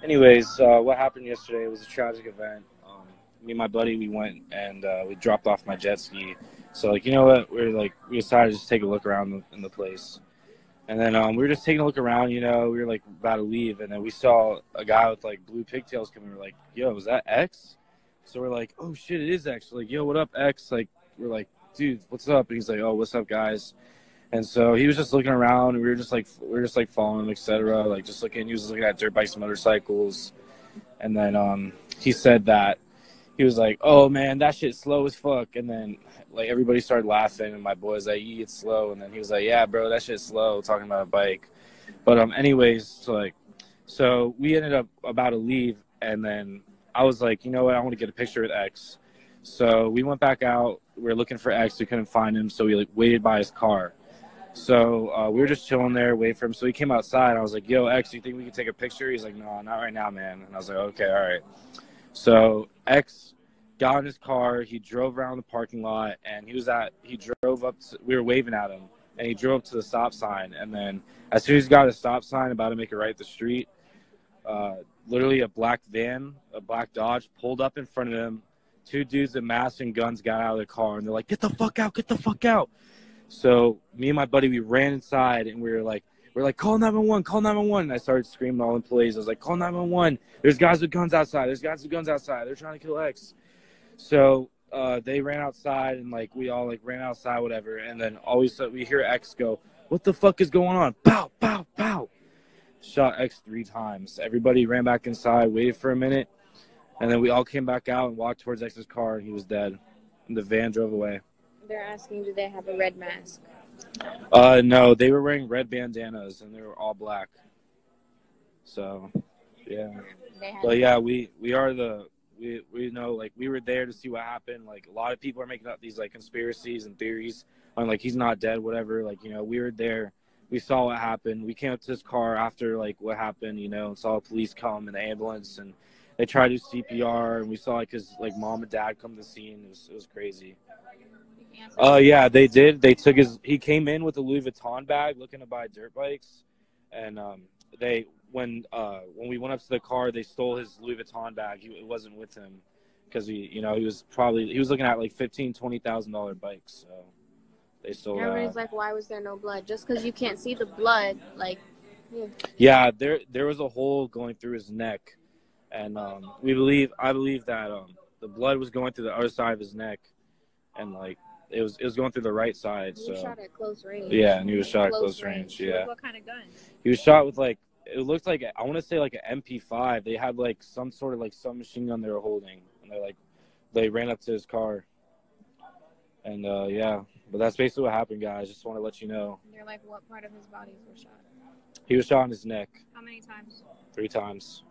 Anyways, what happened yesterday was a tragic event. Me and my buddy, we went and we dropped off my jet ski. So, like, you know what? We decided to just take a look around in the place. And then we were just taking a look around, we were like about to leave. And then we saw a guy with like blue pigtails coming. We're like, yo, is that X? So we're like, oh shit, it is X. We're like, yo, what up, X? Like, we're like, dude, what's up? And he's like, oh, what's up, guys? And so he was just looking around, and we were just like following him, etc. Like just looking. He was looking at dirt bikes, motorcycles, and then he said that he was like, "Oh man, that shit's slow as fuck." And then like everybody started laughing, and my boy's like, "Yeah, it's slow." And then he was like, "Yeah, bro, that shit's slow." Talking about a bike, but anyways, so we ended up about to leave, and then I was like, you know what, I want to get a picture with X. So we went back out. We were looking for X. We couldn't find him, so we like waited by his car. So we were just chilling there, waiting for him. So he came outside. I was like, yo, X, you think we can take a picture? He's like, no, not right now, man. And I was like, okay, all right. So X got in his car. He drove around the parking lot, and he drove up to, we were waving at him, and he drove up to the stop sign. And then as soon as he got to the stop sign, about to make it right the street, literally a black van, a black Dodge, pulled up in front of him. Two dudes with masks and guns got out of the car, and they're like, get the fuck out, get the fuck out. So me and my buddy, we ran inside, and we're like, call 911, call 911. And I started screaming to all employees. I was like, call 911. There's guys with guns outside. There's guys with guns outside. They're trying to kill X. So they ran outside, and like we all like ran outside, whatever. And then all of a sudden we hear X go, what the fuck is going on? Pow, pow, pow. Shot X 3 times. Everybody ran back inside, waited for a minute, and then we all came back out and walked towards X's car, and he was dead. And the van drove away. They're asking, do they have a red mask? No, they were wearing red bandanas, and they were all black. So, yeah. But yeah, we know, like, we were there to see what happened. Like, a lot of people are making up these like conspiracies and theories on like he's not dead, whatever. Like, we were there. We saw what happened. We came up to his car after like what happened, and saw police come and the ambulance, and they tried to do CPR, and we saw like his like mom and dad come to the scene. It was crazy. Yeah, they did. He came in with a Louis Vuitton bag looking to buy dirt bikes. And when we went up to the car, they stole his Louis Vuitton bag. It wasn't with him because he was looking at like $15,000-$20,000 bikes. So they stole that. Everybody's like, why was there no blood? Just because you can't see the blood, like. Yeah, there was a hole going through his neck, and I believe that the blood was going through the other side of his neck, and like. It was going through the right side. He was shot at close range. Yeah, and he was shot at close range. Yeah. What kind of gun? He was shot with like, it looked like, I want to say like an MP5. They had like some sort of like submachine gun they were holding, and they ran up to his car. And yeah, but that's basically what happened, guys. Just want to let you know. And you're like, what part of his body was shot? He was shot in his neck. How many times? 3 times.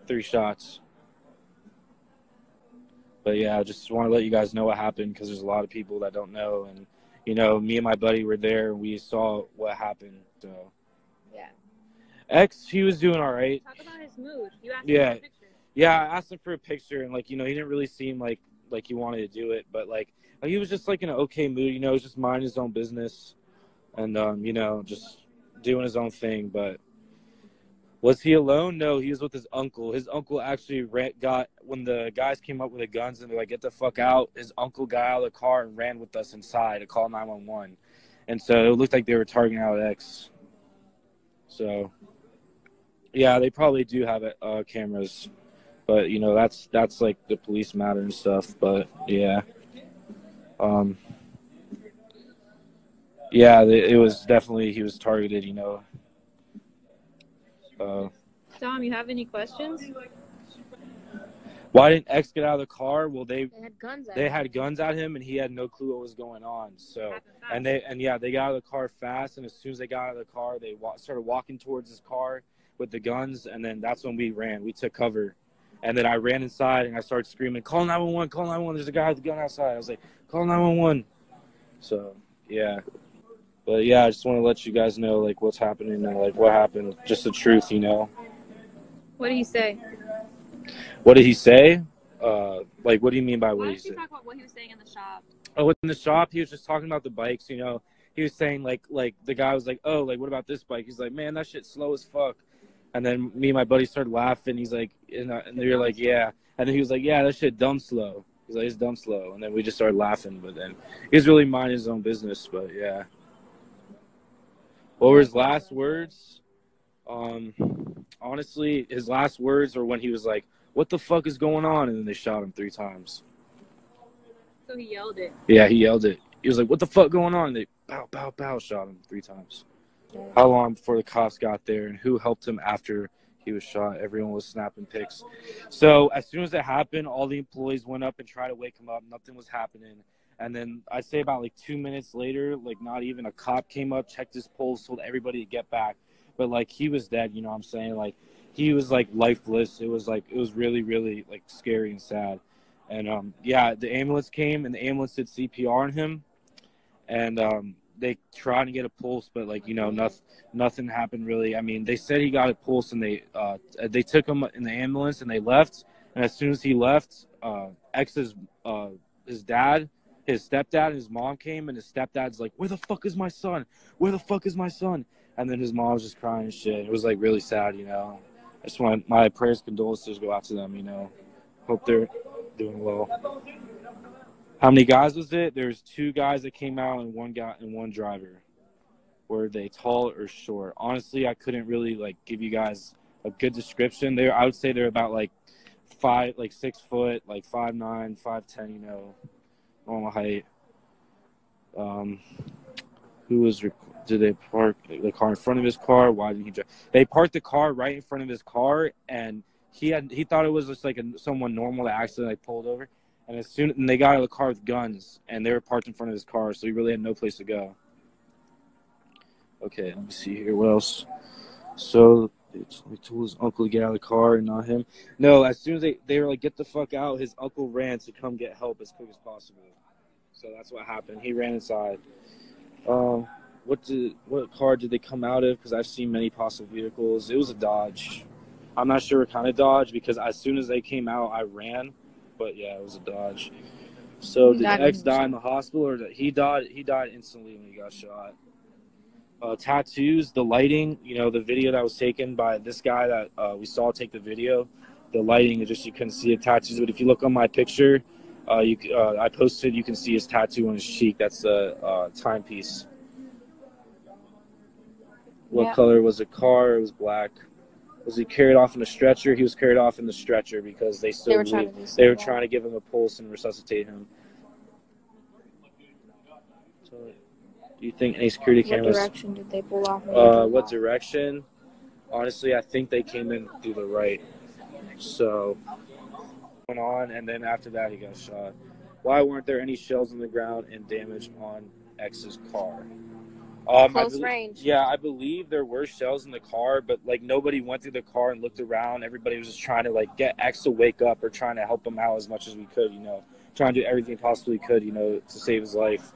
3 shots. But yeah, I just want to let you guys know what happened because there's a lot of people that don't know. And, me and my buddy were there and we saw what happened. So, yeah. X, he was doing all right. Talk about his mood. You asked him for a picture. Yeah, I asked him for a picture. And, he didn't really seem like he wanted to do it. But, he was just, in an okay mood. He was just minding his own business. And, just doing his own thing. But was he alone? No, he was with his uncle. His uncle actually when the guys came up with the guns and they're like, get the fuck out, his uncle got out of the car and ran with us inside to call 911. And so it looked like they were targeting out X. So, yeah, they probably do have cameras. But, that's like the police matter and stuff. But, yeah. Yeah, it was definitely, he was targeted, Dom, you have any questions? Why didn't X get out of the car? Well, they had guns at him. And he had no clue what was going on. So, they got out of the car fast, and as soon as they got out of the car, they started walking towards his car with the guns, and then that's when we ran. We took cover, and then I ran inside and I started screaming, "Call 911! Call 911! There's a guy with a gun outside!" I was like, "Call 911!" So, yeah. But yeah, I just want to let you guys know what's happening and what happened, just the truth, What did he say? What did he say? What do you mean by what he said? Why don't you talk about what he was saying in the shop? Oh, in the shop, he was just talking about the bikes. He was saying like the guy was like, oh, what about this bike? He's like, man, that shit's slow as fuck. And then me and my buddy started laughing. He's like, and they were like, yeah. And then he was like, yeah, that shit dumb slow. He's like, it's dumb slow. And then we just started laughing. But then he was really minding his own business. But yeah. What were his last words? Honestly, his last words were when he was like, what the fuck is going on? And then they shot him 3 times. So he yelled it. Yeah, he yelled it. He was like, what the fuck going on? And they pow, pow, pow, shot him 3 times. How long before the cops got there, and who helped him after he was shot? Everyone was snapping pics. So as soon as it happened, all the employees went up and tried to wake him up. Nothing was happening. And then I'd say about like 2 minutes later, like not even a cop came up, checked his pulse, told everybody to get back. But like he was dead, you know what I'm saying? Like he was like lifeless. It was really, really like scary and sad. And yeah, the ambulance came and the ambulance did CPR on him. And they tried to get a pulse, but like, you know, nothing happened really. I mean, they said he got a pulse and they took him in the ambulance and they left. And as soon as he left, X's his dad, his stepdad and his mom came, and his stepdad's like, where the fuck is my son? Where the fuck is my son? And then his mom's just crying and shit. It was like really sad, you know. I just want my prayers, condolences go out to them, you know. Hope they're doing well. How many guys was it? There's 2 guys that came out and 1 guy and 1 driver. Were they tall or short? Honestly, I couldn't really like give you guys a good description. I would say they're about like 6 foot, like 5'9", 5'10", you know, normal height. Did they park the car in front of his car? Why didn't he drive? They parked the car right in front of his car, and he thought it was just like someone normal that accidentally pulled over. And they got out of the car with guns, and they were parked in front of his car, so he really had no place to go. Okay, let me see here. What else? So they told his uncle to get out of the car and not him. No, as soon as they were like, get the fuck out, his uncle ran to come get help as quick as possible. So that's what happened. He ran inside. What car did they come out of? Because I've seen many possible vehicles. It was a Dodge. I'm not sure what kind of Dodge, because as soon as they came out, I ran. But yeah, it was a Dodge. So did X die in the hospital, or he died? He died instantly when he got shot. Tattoos, the lighting, you know, the video that was taken by this guy that we saw take the video. The lighting, you couldn't see the tattoos. But if you look on my picture, I posted, you can see his tattoo on his cheek. That's the timepiece. What color was the car? It was black. Was he carried off in a stretcher? He was carried off in the stretcher because they were trying to give him a pulse and resuscitate him. So, do you think any security cameras? What direction did they pull off? What direction? Honestly, I think they came in through the right. So, went on, and then after that, he got shot. Why weren't there any shells on the ground and damage on X's car? Close range. Yeah, I believe there were shells in the car, but like nobody went through the car and looked around. Everybody was just trying to like get X to wake up or trying to help him out as much as we could, you know, trying to do everything possibly could, you know, to save his life.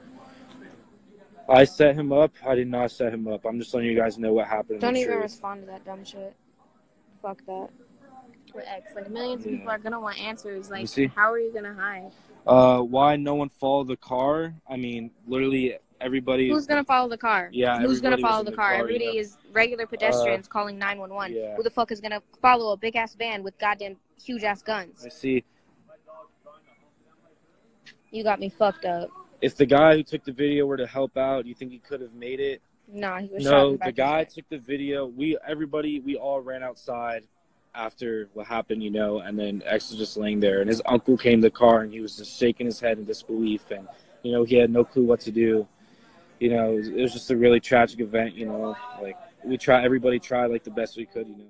I set him up. I did not set him up. I'm just letting you guys know what happened. Don't even respond to that dumb shit. Fuck that. With X, like millions of people are gonna want answers. Like, how are you gonna hide? Why no one followed the car? I mean, literally. Everybody. Who's gonna follow the car? Yeah. Who's gonna follow the car? Everybody is regular pedestrians calling 911. Yeah. Who the fuck is gonna follow a big ass van with goddamn huge ass guns? I see. You got me fucked up. If the guy who took the video were to help out, do you think he could have made it? No, he was shot. No, the guy took the video. We all ran outside after what happened, you know, and then X was just laying there, and his uncle came to the car, and he was just shaking his head in disbelief, and you know, he had no clue what to do. You know, it was just a really tragic event, you know, like everybody tried like the best we could, you know.